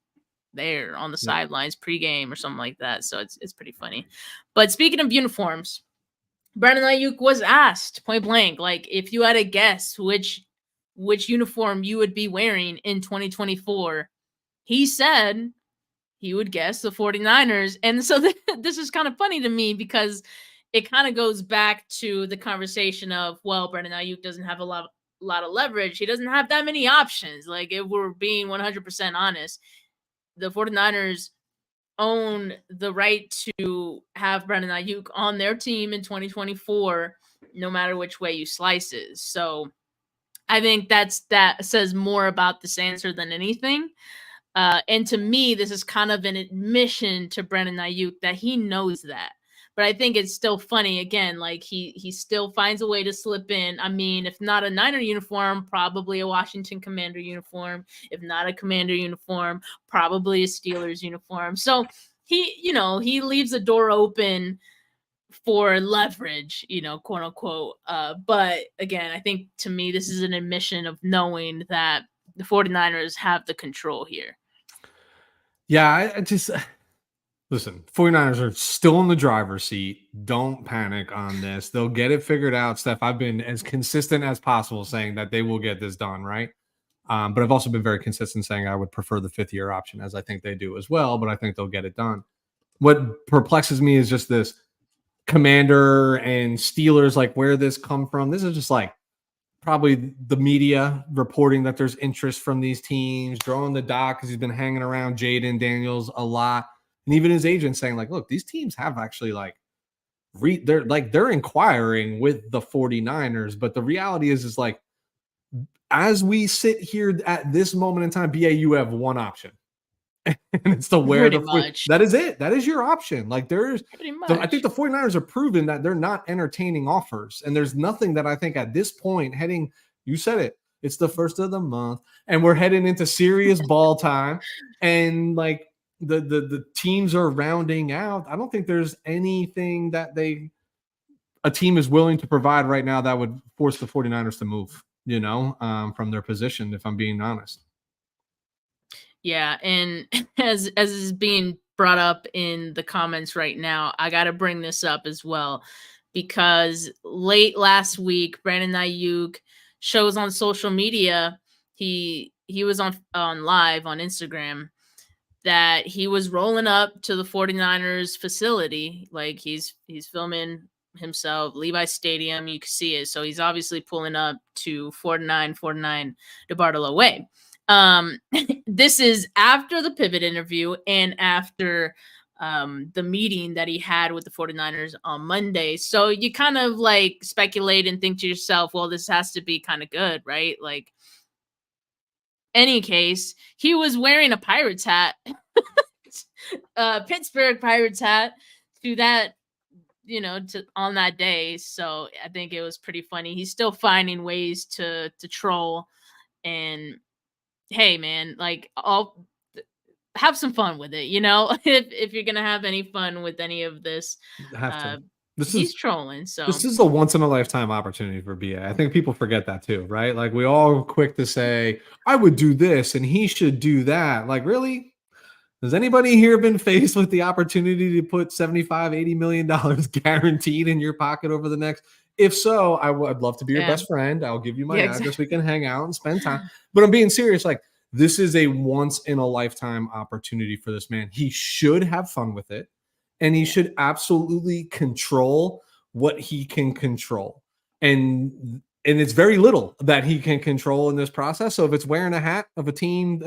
there on the sidelines pregame or something like that. So it's pretty funny. But speaking of uniforms, Brandon Aiyuk was asked point blank, like, if you had to guess which uniform you would be wearing in 2024, he said he would guess the 49ers. And so this is kind of funny to me because it kind of goes back to the conversation of, well, Brandon Aiyuk doesn't have a lot of leverage. He doesn't have that many options. Like, if we're being 100% honest, the 49ers own the right to have Brandon Aiyuk on their team in 2024, no matter which way you slice it. So I think that says more about this answer than anything. And to me, this is kind of an admission to Brandon Aiyuk that he knows that. But I think it's still funny, again, like he still finds a way to slip in. I mean, if not a Niner uniform, probably a Washington Commander uniform. If not a Commander uniform, probably a Steelers uniform. So he leaves the door open for leverage, quote unquote. But again, I think to me, this is an admission of knowing that the 49ers have the control here. Yeah, I just... Listen, 49ers are still in the driver's seat. Don't panic on this. They'll get it figured out, Steph. I've been as consistent as possible saying that they will get this done, right? But I've also been very consistent saying I would prefer the 5th-year option, as I think they do as well, but I think they'll get it done. What perplexes me is just this Commander and Steelers, like where this come from. This is just like probably the media reporting that there's interest from these teams, drawing the dock because he's been hanging around Jaden Daniels a lot. And even his agent saying, like, look, these teams have actually they're inquiring with the 49ers. But the reality is like, as we sit here at this moment in time, BA, you have one option. And it's to wear that is it. That is your option. Like there's I think the 49ers are proven that they're not entertaining offers. And there's nothing that I think at this point you said it, it's the first of the month and we're heading into serious ball time. And like the teams are rounding out. I don't think there's anything that a team is willing to provide right now that would force the 49ers to move, from their position, if I'm being honest. Yeah, and as is being brought up in the comments right now, I got to bring this up as well because late last week, Brandon Aiyuk shows on social media, he was on live on Instagram that he was rolling up to the 49ers facility, like he's filming himself, Levi Stadium, you can see it. So he's obviously pulling up to 49 DeBartolo Way. This is after the pivot interview and after the meeting that he had with the 49ers on Monday. So you kind of like speculate and think to yourself, well, this has to be kind of good, right? Like, any case, he was wearing a Pirates hat, Pittsburgh Pirates hat to that, on that day. So I think it was pretty funny. He's still finding ways to troll and, hey man, like I'll have some fun with it, if you're gonna have any fun with any of this. He's trolling. So this is a once in a lifetime opportunity for BA. I think people forget that too, right? Like we all quick to say, I would do this and he should do that. Like, really? Has anybody here been faced with the opportunity to put $75-80 million guaranteed in your pocket over the next? If so, I'd love to be your best friend. I'll give you my address. Exactly. We can hang out and spend time. But I'm being serious. Like, this is a once in a lifetime opportunity for this man. He should have fun with it. And he should absolutely control what he can control. And it's very little that he can control in this process. So if it's wearing a hat of a team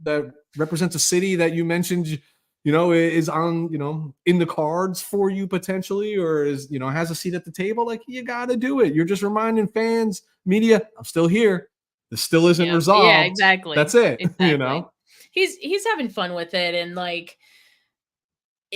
that represents a city that you mentioned, is on, in the cards for you potentially, or is, has a seat at the table, like you got to do it. You're just reminding fans, media, I'm still here. This still isn't resolved. Yeah, exactly. That's it. Exactly. He's having fun with it. And like,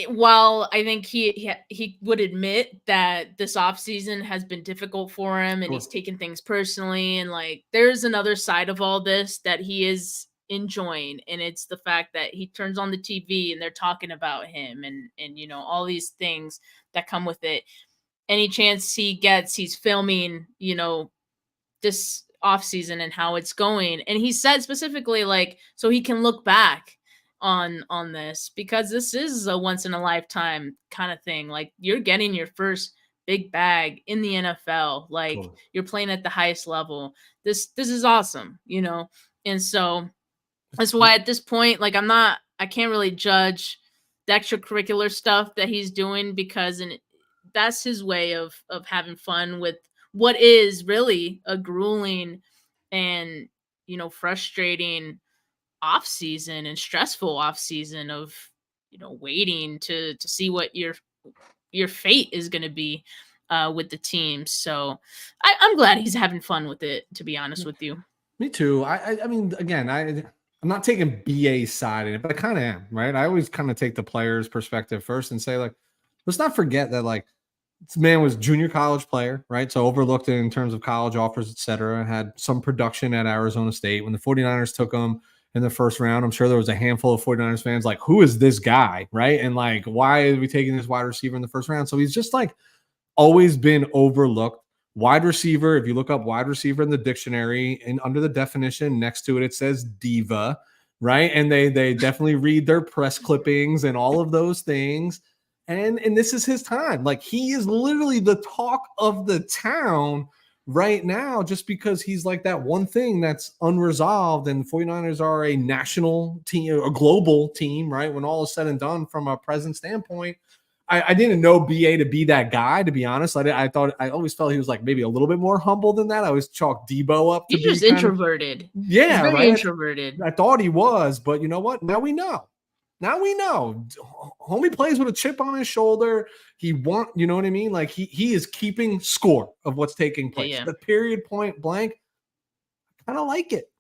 while I think he would admit that this offseason has been difficult for him and he's taken things personally, and like there's another side of all this that he is enjoying, and it's the fact that he turns on the TV and they're talking about him and all these things that come with it. Any chance he gets, he's filming this offseason and how it's going, and he said specifically like so he can look back on this, because this is a once in a lifetime kind of thing. Like, you're getting your first big bag in the NFL, like you're playing at the highest level. This is awesome, and so that's why at this point, like I can't really judge the extracurricular stuff that he's doing, because that's his way of having fun with what is really a grueling and frustrating off season and stressful off season of waiting to see what your fate is going to be with the team. So I'm glad he's having fun with it, to be honest with you. Me too. I mean, again, I'm not taking BA's side in it, but I kind of am, right? I always kind of take the player's perspective first and say, like, let's not forget that, like, this man was junior college player, right? So overlooked in terms of college offers, et cetera, had some production at Arizona State. When the 49ers took him in the first round, I'm sure there was a handful of 49ers fans like, who is this guy, right? And like, why are we taking this wide receiver in the first round? So he's just like always been overlooked. Wide receiver, if you look up wide receiver in the dictionary and under the definition next to it, it says diva. right? And they definitely read their press clippings and all of those things. And this is his time. Like, he is literally the talk of the town right now, just because he's like that one thing that's unresolved. And 49ers are a national team, a global team, right? When all is said and done from a present standpoint. I didn't know BA to be that guy, to be honest. I always felt he was like maybe a little bit more humble than that. I always chalked Debo up to He's be just introverted. Yeah, He's very right? introverted. I thought he was, but you know what? Now we know. Now we know. Homie plays with a chip on his shoulder. You know what I mean? Like, he is keeping score of what's taking place. Yeah. The period, point blank. I kind of like it.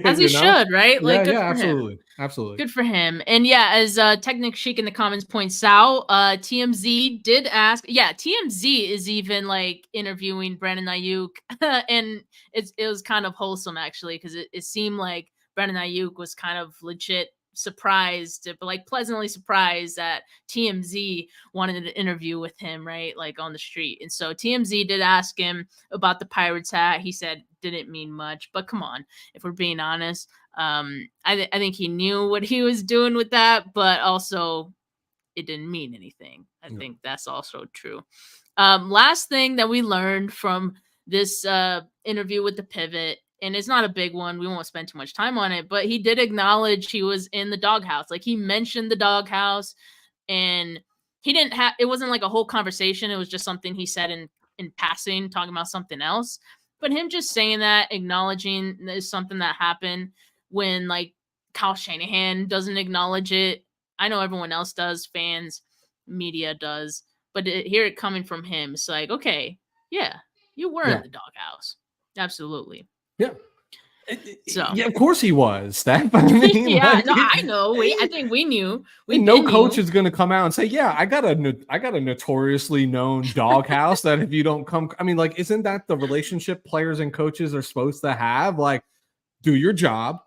As he should, right? Like, good for absolutely. him. Absolutely. Good for him. And yeah, as Technic Chic in the comments points out, TMZ did ask. Yeah, TMZ is even like interviewing Brandon Aiyuk, and it was kind of wholesome actually, because it seemed like Brandon Aiyuk was kind of legit surprised, but like pleasantly surprised that TMZ wanted an interview with him, right? Like on the street. And so TMZ did ask him about the Pirates hat. He said didn't mean much, but come on, if we're being honest, I think he knew what he was doing with that, but also it didn't mean anything. I think that's also true. Last thing that we learned from this interview with the Pivot, and it's not a big one, we won't spend too much time on it, but he did acknowledge he was in the doghouse. Like, he mentioned the doghouse, and he didn't have, it wasn't like a whole conversation. It was just something he said in passing, talking about something else. But him just saying that, acknowledging is something that happened when like Kyle Shanahan doesn't acknowledge it. I know everyone else does, fans, media does, but hear it coming from him, it's like, okay, yeah, you were in the doghouse. Absolutely. Yeah. So yeah, of course he was. Steph. I mean, yeah, no, I know. I think we knew. No coach is going to come out and say, "Yeah, I got a notoriously known doghouse that if you don't come," I mean, like, isn't that the relationship players and coaches are supposed to have? Like, do your job,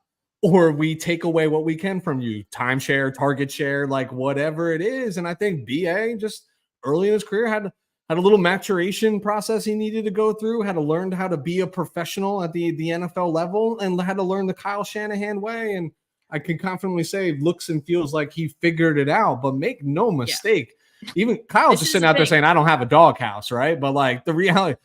or we take away what we can from you, timeshare, target share, like whatever it is. And I think BA just early in his career had a little maturation process he needed to go through, had to learn how to be a professional at the NFL level, and had to learn the Kyle Shanahan way. And I can confidently say looks and feels like he figured it out, but make no mistake. Even Kyle's just sitting out there saying, I don't have a doghouse, right? But like the reality,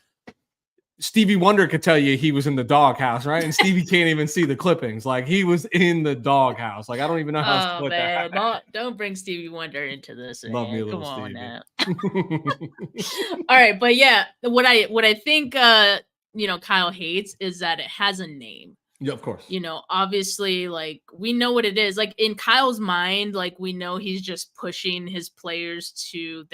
Stevie Wonder could tell you he was in the doghouse, right? And Stevie can't even see the clippings. Like, he was in the doghouse. Like, I don't even know how to split that. Don't bring Stevie Wonder into this. Love me a little Come on Stevie. now. All right, but yeah, what I think Kyle hates is that it has a name. Yeah, of course. Obviously, like, we know what it is. Like, in Kyle's mind, like, we know he's just pushing his players to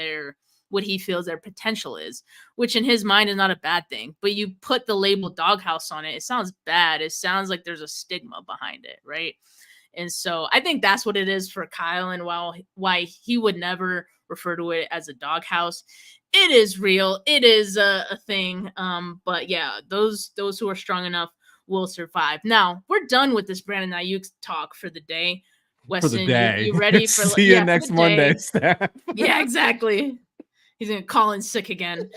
what he feels their potential is, which in his mind is not a bad thing. But you put the label doghouse on it, it sounds bad. It sounds like there's a stigma behind it, right? And so I think that's what it is for Kyle, and why he would never refer to it as a doghouse. It is real. It is a thing. But yeah, those who are strong enough will survive. Now, we're done with this Brandon Aiyuk talk for the day. Weston, for the day. You ready for See you next Monday, Steph. Yeah, exactly. He's gonna call in sick again.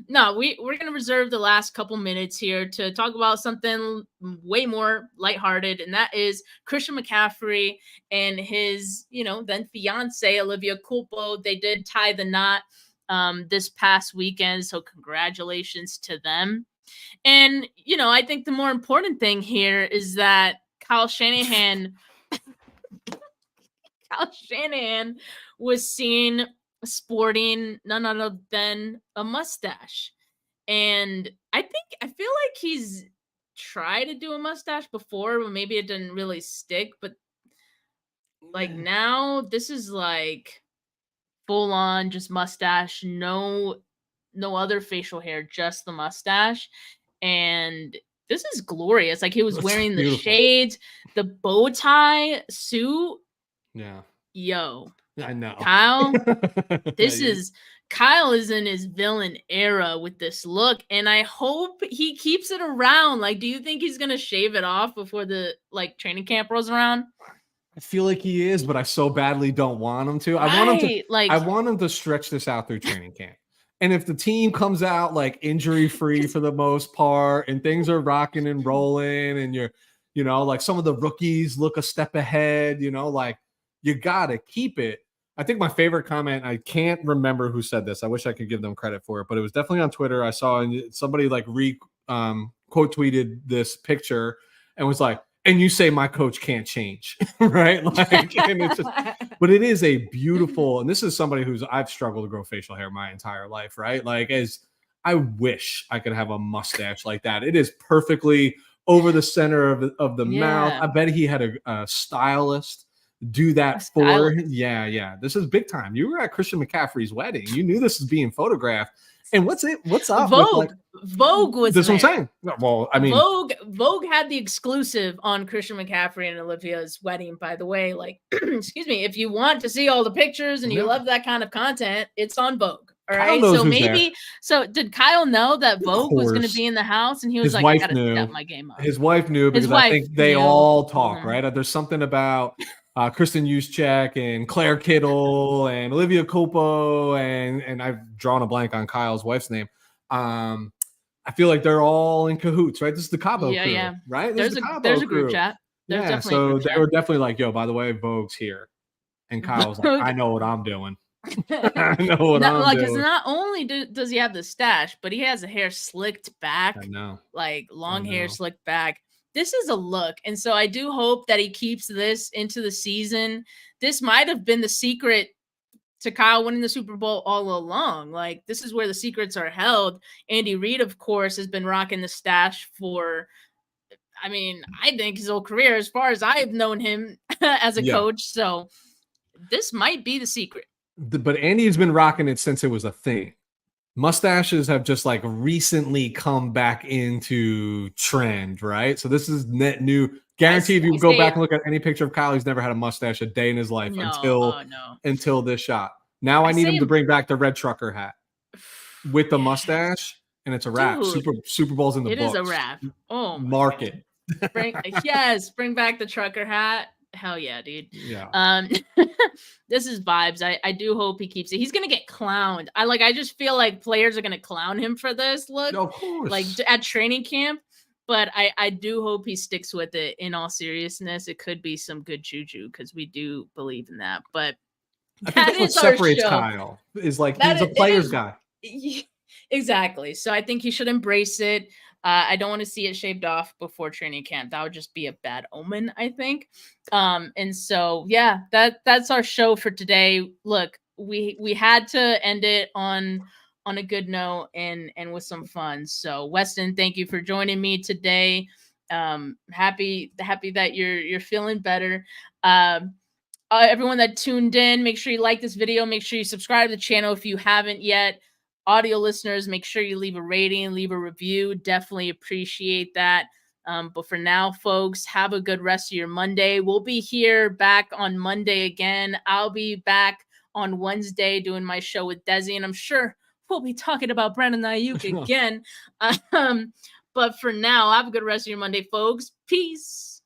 No, we're gonna reserve the last couple minutes here to talk about something way more lighthearted, and that is Christian McCaffrey and his, then fiance Olivia Culpo. They did tie the knot this past weekend, so congratulations to them. And I think the more important thing here is that Kyle Shanahan was seen sporting none other than a mustache. And I feel like he's tried to do a mustache before, but maybe it didn't really stick. But like now, this is like full on just mustache, no other facial hair, just the mustache. And this is glorious. Like, he was wearing the shades, the bow tie suit. Yeah. Yo. I know. Kyle, Kyle is in his villain era with this look, and I hope he keeps it around. Like, do you think he's going to shave it off before the training camp rolls around? I feel like he is, but I so badly don't want him to. Right. I want him to stretch this out through training camp. And if the team comes out like injury free for the most part, and things are rocking and rolling, and you're You know, like some of the rookies look a step ahead, you know, like you got to keep it. I think my favorite comment, I can't remember who said this. I wish I could give them credit for it, but it was definitely on Twitter. I saw somebody like quote tweeted this picture and was like, and you say my coach can't change, right? Like, and it's just, but it is a beautiful, and this is somebody I've struggled to grow facial hair my entire life, right? Like, as I wish I could have a mustache like that. It is perfectly over the center of the mouth. I bet he had a stylist do that for him. Yeah. This is big time. You were at Christian McCaffrey's wedding. You knew this was being photographed. And what's up? Vogue. Vogue was this there. What I'm saying. Well, I mean, Vogue had the exclusive on Christian McCaffrey and Olivia's wedding, by the way. Like, excuse me, if you want to see all the pictures and you love that kind of content, it's on Vogue. All right. So did Kyle know that Vogue was going to be in the house? And he was like, I got to step my game up. His wife knew because I think they all talk, right? There's something about Kristen Juszczyk and Claire Kittle and Olivia Culpo and I've drawn a blank on Kyle's wife's name. I feel like they're all in cahoots, right? This is the Cabo crew, right? There's a group chat. So they were definitely like, yo, by the way, Vogue's here. And Kyle was like, I know what I'm doing. I know what I'm doing. Because not only does he have the stash, but he has the hair slicked back. I know. Like long hair slicked back. This is a look. And so I do hope that he keeps this into the season. This might have been the secret to Kyle winning the Super Bowl all along. Like, this is where the secrets are held. Andy Reid, of course, has been rocking the stash for, I mean, I think his whole career, as far as I've known him as a coach. So this might be the secret. But Andy's been rocking it since it was a thing. Mustaches have just like recently come back into trend, right? So this is net new. Guarantee if you go back and look at any picture of Kyle, he's never had a mustache a day in his life until this shot. Now I need him to bring back the red trucker hat with the mustache, and it's a wrap. Super Bowl's in the books. It is a wrap. Oh, mark it. Bring back the trucker hat. Hell yeah, dude. Yeah. This is vibes. I do hope he keeps it. He's gonna get clowned. I just feel like players are gonna clown him for this look. Of course. Like at training camp. But I do hope he sticks with it. In all seriousness, it could be some good juju because we do believe in that. But I think that's what separates Kyle. Is like he's a player's guy. Exactly. So I think he should embrace it. I don't want to see it shaved off before training camp. That would just be a bad omen, I think. And so yeah, that's our show for today. Look, we had to end it on a good note and with some fun. So Weston, thank you for joining me today. Happy that you're feeling better. Everyone that tuned in, make sure you like this video. Make sure you subscribe to the channel if you haven't yet. Audio listeners, make sure you leave a rating, leave a review. Definitely appreciate that. But for now, folks, have a good rest of your Monday. We'll be here back on Monday again. I'll be back on Wednesday doing my show with Desi, and I'm sure we'll be talking about Brandon Aiyuk again. But for now, have a good rest of your Monday, folks. Peace.